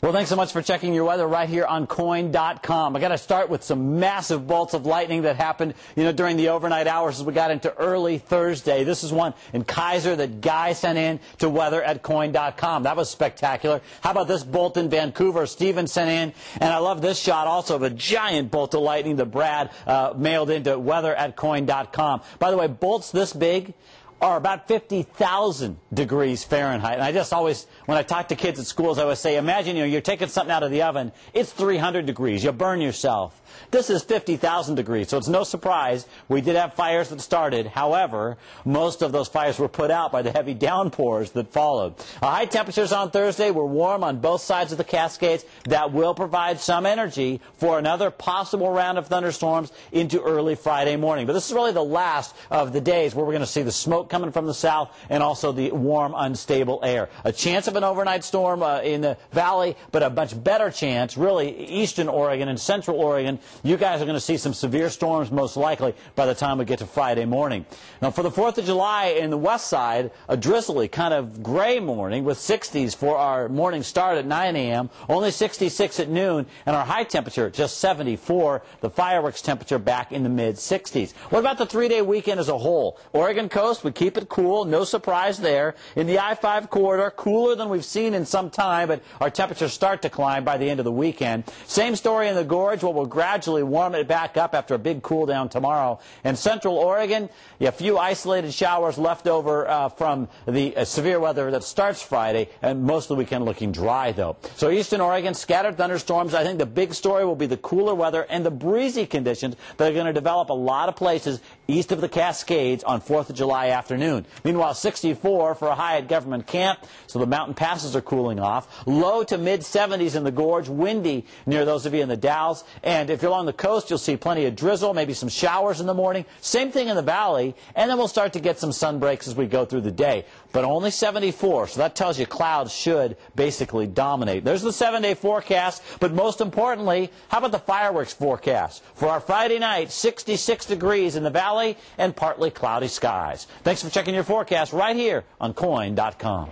Well, thanks so much for checking your weather right here on KOIN.com. I got to start with some massive bolts of lightning that happened, during the overnight hours as we got into early Thursday. This is one in Kaiser that Guy sent in to weather at KOIN.com. That was spectacular. How about this bolt in Vancouver? Steven sent in, and I love this shot also of a giant bolt of lightning that Brad mailed into weather at KOIN.com. By the way, bolts this big are about 50,000 degrees Fahrenheit. And I just always, when I talk to kids at schools, I always say, imagine you're taking something out of the oven. It's 300 degrees. You burn yourself. This is 50,000 degrees, so it's no surprise we did have fires that started. However, most of those fires were put out by the heavy downpours that followed. High temperatures on Thursday were warm on both sides of the Cascades. That will provide some energy for another possible round of thunderstorms into early Friday morning. But this is really the last of the days where we're going to see the smoke coming from the south and also the warm, unstable air. A chance of an overnight storm in the valley, but a much better chance, really, eastern Oregon and central Oregon. You guys are going to see some severe storms most likely by the time we get to Friday morning. Now, for the 4th of July in the west side, a drizzly, kind of gray morning with 60s for our morning start at 9 a.m., only 66 at noon, and our high temperature just 74, the fireworks temperature back in the mid-60s. What about the 3-day weekend as a whole? Oregon coast would keep it cool, no surprise there. In the I-5 corridor, cooler than we've seen in some time, but our temperatures start to climb by the end of the weekend. Same story in the gorge, what will gradually warm it back up after a big cool down tomorrow. In central Oregon, a few isolated showers left over from the severe weather that starts Friday, and most of the weekend looking dry, though. So eastern Oregon, scattered thunderstorms. I think the big story will be the cooler weather and the breezy conditions that are going to develop a lot of places east of the Cascades on 4th of July afternoon. Meanwhile, 64 for a high at Government Camp, so the mountain passes are cooling off. Low to mid-70s in the gorge, windy near those of you in the Dalles. And if you're along the coast, you'll see plenty of drizzle, maybe some showers in the morning. Same thing in the valley, and then we'll start to get some sun breaks as we go through the day. But only 74, so that tells you clouds should basically dominate. There's the 7-day forecast, but most importantly, how about the fireworks forecast? For our Friday night, 66 degrees in the valley and partly cloudy skies. Thanks for checking your forecast right here on KOIN.com.